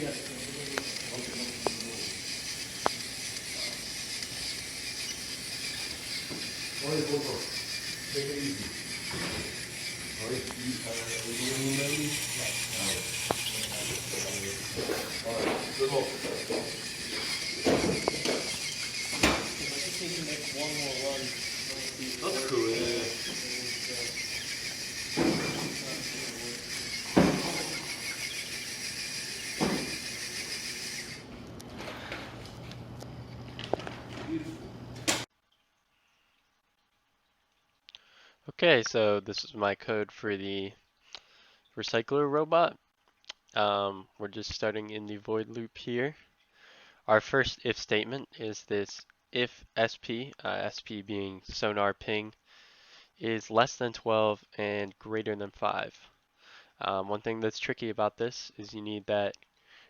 That's cool, yeah. Okay, so this is my code for the recycler robot. We're just starting in the void loop here. Our first if statement is this: if SP, SP being sonar ping, is less than 12 and greater than 5. One thing that's tricky about this is you need that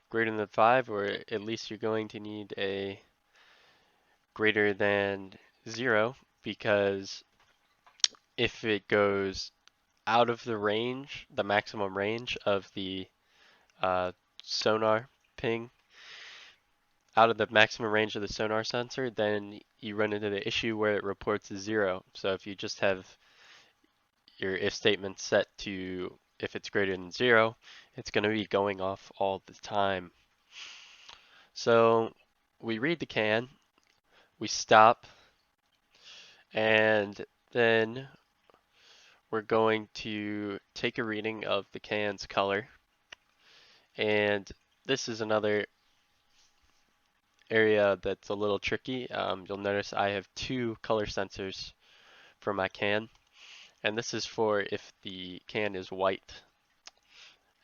greater than 5, or at least you're going to need a greater than 0, because if it goes out of the range, the maximum range of the sonar ping, out of the maximum range of the sonar sensor, then you run into the issue where it reports a 0. So if you just have your if statement set to if it's greater than 0, it's going to be going off all the time. So we read the CAN, we stop, and then we're going to take a reading of the CAN's color. And this is another area that's a little tricky. You'll notice I have 2 color sensors for my CAN, and this is for if the CAN is white.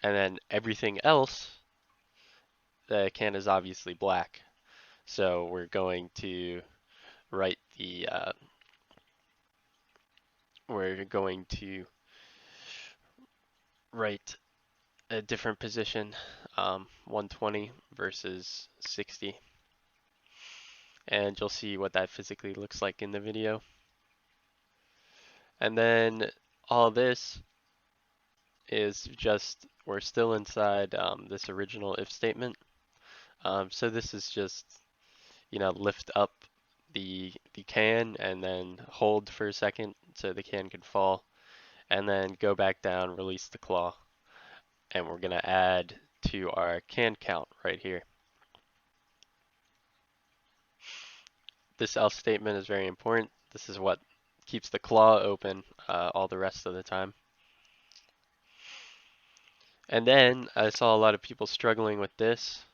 And then everything else, the CAN is obviously black. So we're going to write the we're going to write a different position, 120 versus 60. And you'll see what that physically looks like in the video. And then all this is just, we're still inside this original if statement. So this is just, lift up the CAN and then hold for a second so the CAN can fall, and then go back down, release the claw. And we're going to add to our CAN count right here. This else statement is very important. This is what keeps the claw open all the rest of the time. And then I saw a lot of people struggling with this,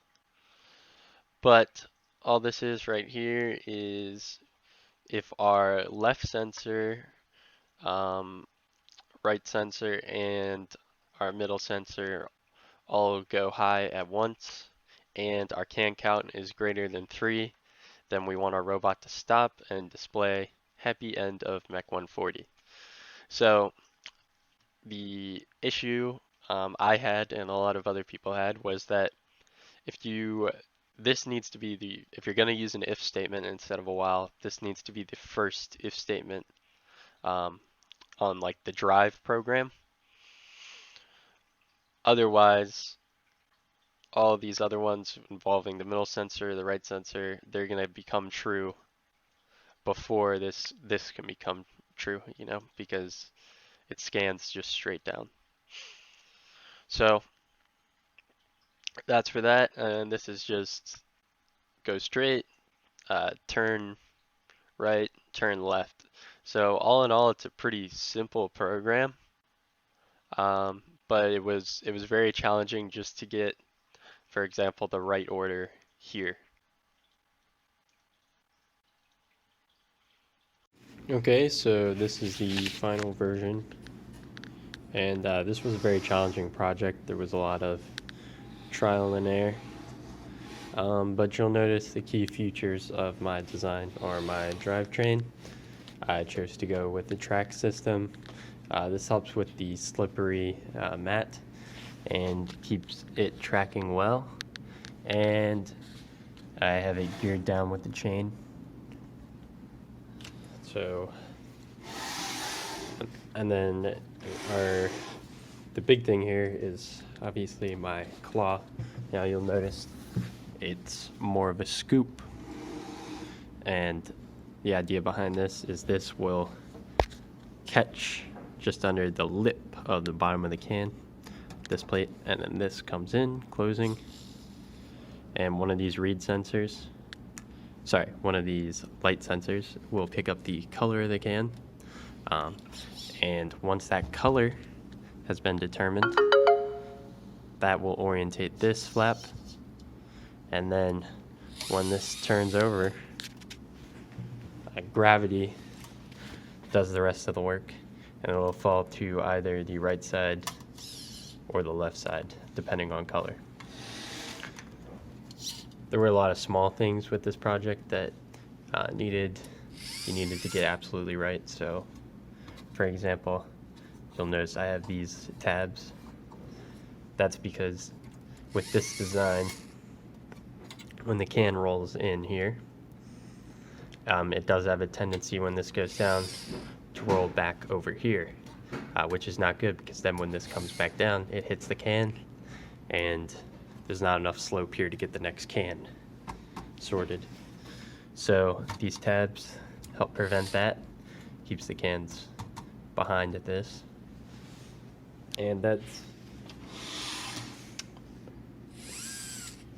but all this is right here is if our left sensor, right sensor, and our middle sensor all go high at once, and our CAN count is greater than 3, then we want our robot to stop and display happy end of Mech 140. So the issue I had and a lot of other people had was that this needs to be if you're going to use an if statement instead of a while, this needs to be the first if statement on like the drive program. Otherwise, all these other ones involving the middle sensor, the right sensor, they're going to become true before this can become true, because it scans just straight down. So that's for that, and this is just go straight, turn right, turn left. So all in all, it's a pretty simple program, but it was very challenging just to get, for example, the right order here. Okay, so this is the final version, and this was a very challenging project. There was a lot of trial and error, but you'll notice the key features of my design are my drivetrain. I chose to go with the track system. This helps with the slippery mat and keeps it tracking well. And I have it geared down with the chain. So, and then the big thing here is obviously my claw Now you'll notice it's more of a scoop, and the idea behind this will catch just under the lip of the bottom of the can, this plate, and then this comes in, closing, and one of these reed sensors, one of these light sensors will pick up the color of the can, and once that color has been determined, that will orientate this flap, and then when this turns over, gravity does the rest of the work, and it will fall to either the right side or the left side, depending on color. There were a lot of small things with this project that you needed to get absolutely right. So, for example, you'll notice I have these tabs. That's because with this design, when the can rolls in here, it does have a tendency when this goes down to roll back over here, which is not good, because then when this comes back down, it hits the can, and there's not enough slope here to get the next can sorted. So these tabs help prevent that, keeps the cans behind at this, and that's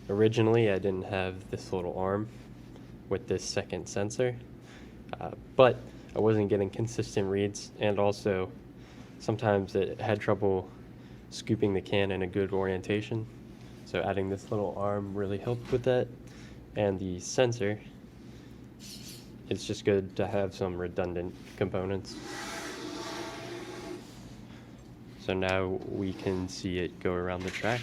originally I didn't have this little arm with this second sensor, but I wasn't getting consistent reads, and also sometimes it had trouble scooping the can in a good orientation. So adding this little arm really helped with that, and the sensor, it's just good to have some redundant components. So now we can see it go around the track.